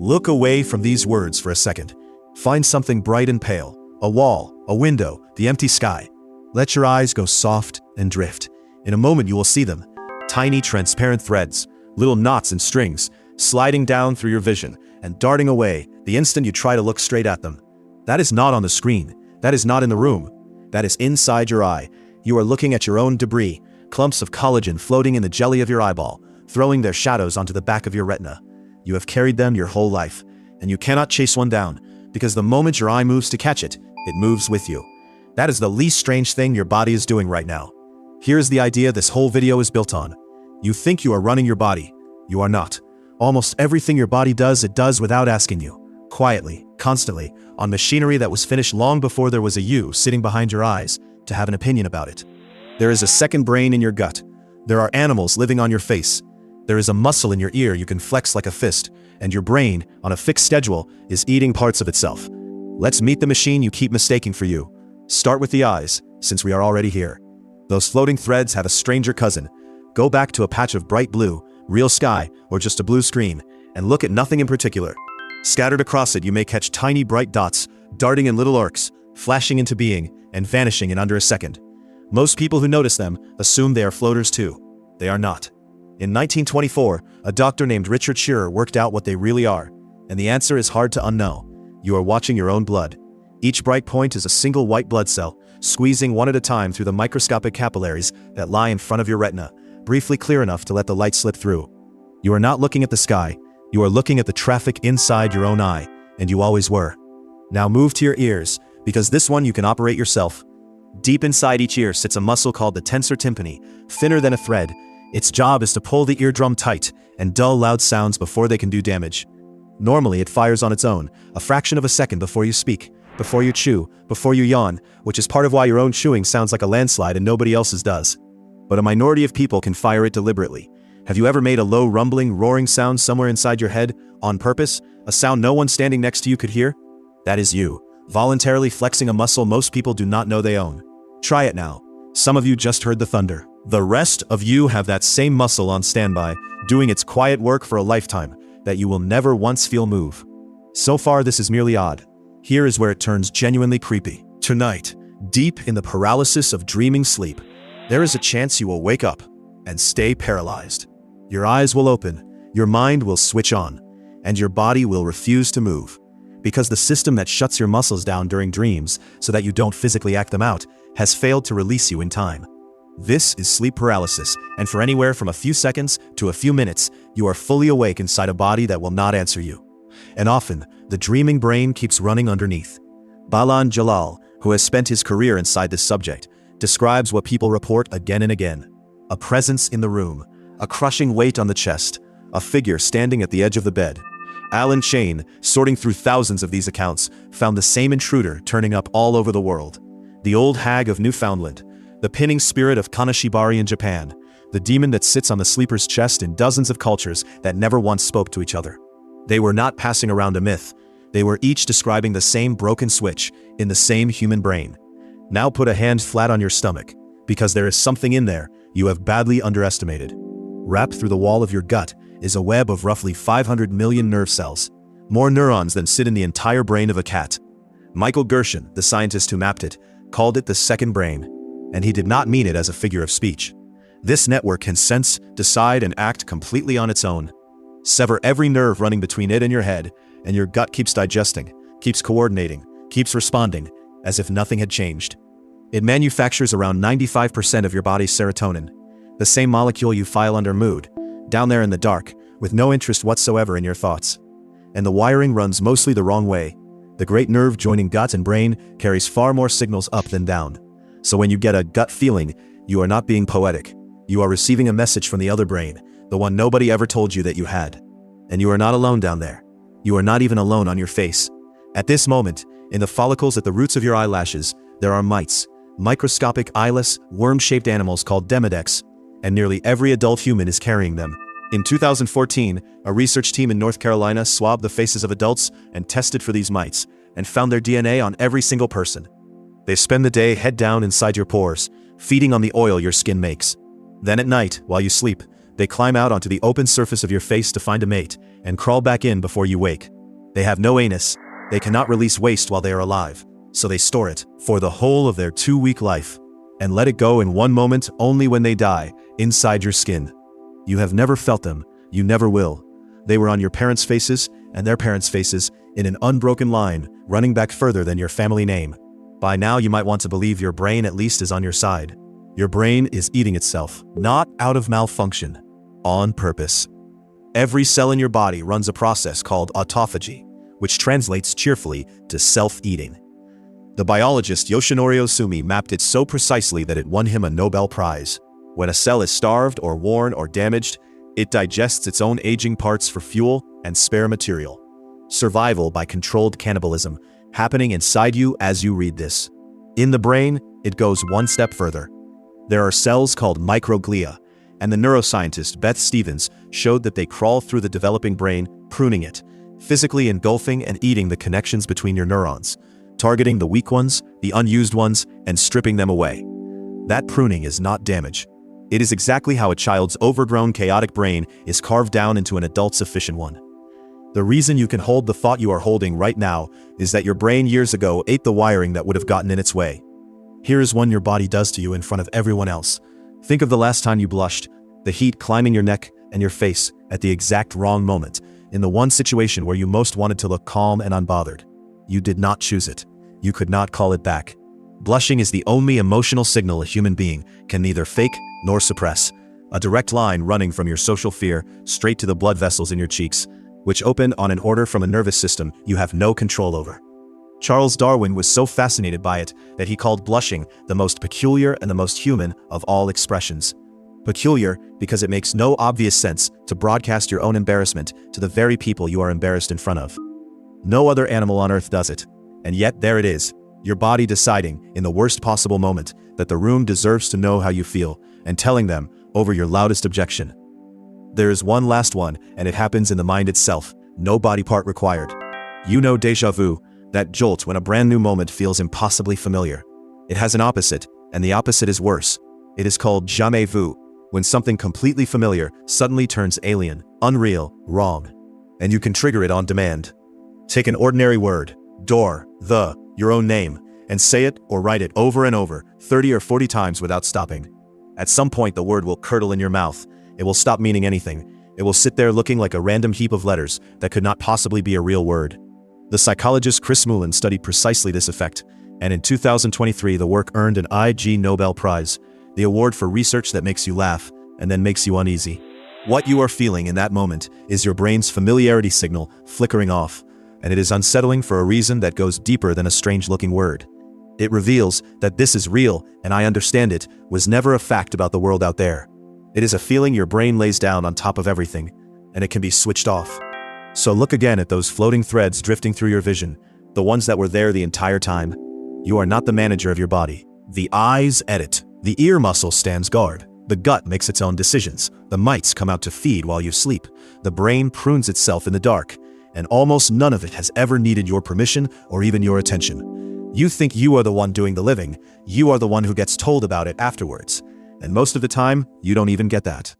Look away from these words for a second. Find something bright and pale, a wall, a window, the empty sky. Let your eyes go soft and drift. In a moment you will see them. Tiny transparent threads, little knots and strings, sliding down through your vision and darting away the instant you try to look straight at them. That is not on the screen. That is not in the room. That is inside your eye. You are looking at your own debris, clumps of collagen floating in the jelly of your eyeball, throwing their shadows onto the back of your retina. You have carried them your whole life, and you cannot chase one down, because the moment your eye moves to catch it, it moves with you. That is the least strange thing your body is doing right now. Here's the idea this whole video is built on. You think you are running your body. You are not. Almost everything your body does, it does without asking you. Quietly, constantly, on machinery that was finished long before there was a you sitting behind your eyes to have an opinion about it. There is a second brain in your gut. There are animals living on your face. There is a muscle in your ear you can flex like a fist, and your brain, on a fixed schedule, is eating parts of itself. Let's meet the machine you keep mistaking for you. Start with the eyes, since we are already here. Those floating threads have a stranger cousin. Go back to a patch of bright blue, real sky, or just a blue screen, and look at nothing in particular. Scattered across it you may catch tiny bright dots, darting in little arcs, flashing into being, and vanishing in under a second. Most people who notice them assume they are floaters too. They are not. In 1924, a doctor named Richard Shearer worked out what they really are, and the answer is hard to unknow. You are watching your own blood. Each bright point is a single white blood cell, squeezing one at a time through the microscopic capillaries that lie in front of your retina, briefly clear enough to let the light slip through. You are not looking at the sky, you are looking at the traffic inside your own eye, and you always were. Now move to your ears, because this one you can operate yourself. Deep inside each ear sits a muscle called the tensor tympani, thinner than a thread. Its job is to pull the eardrum tight and dull loud sounds before they can do damage. Normally it fires on its own, a fraction of a second before you speak, before you chew, before you yawn, which is part of why your own chewing sounds like a landslide and nobody else's does. But a minority of people can fire it deliberately. Have you ever made a low rumbling, roaring sound somewhere inside your head, on purpose, a sound no one standing next to you could hear? That is you, voluntarily flexing a muscle most people do not know they own. Try it now. Some of you just heard the thunder. The rest of you have that same muscle on standby, doing its quiet work for a lifetime, that you will never once feel move. So far this is merely odd. Here is where it turns genuinely creepy. Tonight, deep in the paralysis of dreaming sleep, there is a chance you will wake up and stay paralyzed. Your eyes will open, your mind will switch on, and your body will refuse to move. Because the system that shuts your muscles down during dreams so that you don't physically act them out has failed to release you in time. This is sleep paralysis, and for anywhere from a few seconds to a few minutes, you are fully awake inside a body that will not answer you. And often, the dreaming brain keeps running underneath. Balan Jalal, who has spent his career inside this subject, describes what people report again and again. A presence in the room, a crushing weight on the chest, a figure standing at the edge of the bed. Alan Shane, sorting through thousands of these accounts, found the same intruder turning up all over the world. The old hag of Newfoundland, the pinning spirit of Kanashibari in Japan, the demon that sits on the sleeper's chest in dozens of cultures that never once spoke to each other. They were not passing around a myth. They were each describing the same broken switch in the same human brain. Now put a hand flat on your stomach, because there is something in there you have badly underestimated. Wrapped through the wall of your gut is a web of roughly 500 million nerve cells, more neurons than sit in the entire brain of a cat. Michael Gershon, the scientist who mapped it, called it the second brain, and he did not mean it as a figure of speech. This network can sense, decide, and act completely on its own. Sever every nerve running between it and your head, and your gut keeps digesting, keeps coordinating, keeps responding, as if nothing had changed. It manufactures around 95% of your body's serotonin, the same molecule you file under mood, down there in the dark, with no interest whatsoever in your thoughts. And the wiring runs mostly the wrong way. The great nerve joining gut and brain carries far more signals up than down. So when you get a gut feeling, you are not being poetic. You are receiving a message from the other brain, the one nobody ever told you that you had. And you are not alone down there. You are not even alone on your face. At this moment, in the follicles at the roots of your eyelashes, there are mites, microscopic eyeless, worm-shaped animals called demodex, and nearly every adult human is carrying them. In 2014, a research team in North Carolina swabbed the faces of adults and tested for these mites, and found their DNA on every single person. They spend the day head down inside your pores, feeding on the oil your skin makes. Then at night, while you sleep, they climb out onto the open surface of your face to find a mate, and crawl back in before you wake. They have no anus. They cannot release waste while they are alive, so they store it for the whole of their 2-week life and let it go in one moment only when they die, inside your skin. You have never felt them. You never will. They were on your parents' faces and their parents' faces in an unbroken line, running back further than your family name. By now you might want to believe your brain at least is on your side. Your brain is eating itself, not out of malfunction, on purpose. Every cell in your body runs a process called autophagy, which translates cheerfully to self-eating. The biologist Yoshinori Osumi mapped it so precisely that it won him a Nobel Prize. When a cell is starved or worn or damaged, it digests its own aging parts for fuel and spare material. Survival by controlled cannibalism, happening inside you as you read this. In the brain, it goes one step further. There are cells called microglia, and the neuroscientist Beth Stevens showed that they crawl through the developing brain, pruning it, physically engulfing and eating the connections between your neurons, targeting the weak ones, the unused ones, and stripping them away. That pruning is not damage. It is exactly how a child's overgrown, chaotic brain is carved down into an adult's efficient one. The reason you can hold the thought you are holding right now is that your brain years ago ate the wiring that would have gotten in its way. Here is one your body does to you in front of everyone else. Think of the last time you blushed, the heat climbing your neck and your face at the exact wrong moment, in the one situation where you most wanted to look calm and unbothered. You did not choose it. You could not call it back. Blushing is the only emotional signal a human being can neither fake nor suppress. A direct line running from your social fear straight to the blood vessels in your cheeks, which open on an order from a nervous system you have no control over. Charles Darwin was so fascinated by it that he called blushing the most peculiar and the most human of all expressions. Peculiar because it makes no obvious sense to broadcast your own embarrassment to the very people you are embarrassed in front of. No other animal on earth does it, and yet there it is, your body deciding in the worst possible moment that the room deserves to know how you feel and telling them over your loudest objection. There is one last one, and it happens in the mind itself, no body part required. You know déjà vu, that jolt when a brand new moment feels impossibly familiar. It has an opposite, and the opposite is worse. It is called jamais vu, when something completely familiar suddenly turns alien, unreal, wrong. And you can trigger it on demand. Take an ordinary word, door, your own name, and say it or write it over and over, 30 or 40 times without stopping. At some point the word will curdle in your mouth. It will stop meaning anything. It will sit there looking like a random heap of letters that could not possibly be a real word. The psychologist Chris Moulin studied precisely this effect, and in 2023 the work earned an Ig Nobel Prize, the award for research that makes you laugh and then makes you uneasy. What you are feeling in that moment is your brain's familiarity signal flickering off, and it is unsettling for a reason that goes deeper than a strange-looking word. It reveals that this is real, and I understand it, was never a fact about the world out there. It is a feeling your brain lays down on top of everything, and it can be switched off. So look again at those floating threads drifting through your vision, the ones that were there the entire time. You are not the manager of your body. The eyes edit. The ear muscle stands guard. The gut makes its own decisions. The mites come out to feed while you sleep. The brain prunes itself in the dark, and almost none of it has ever needed your permission or even your attention. You think you are the one doing the living. You are the one who gets told about it afterwards. And most of the time, you don't even get that.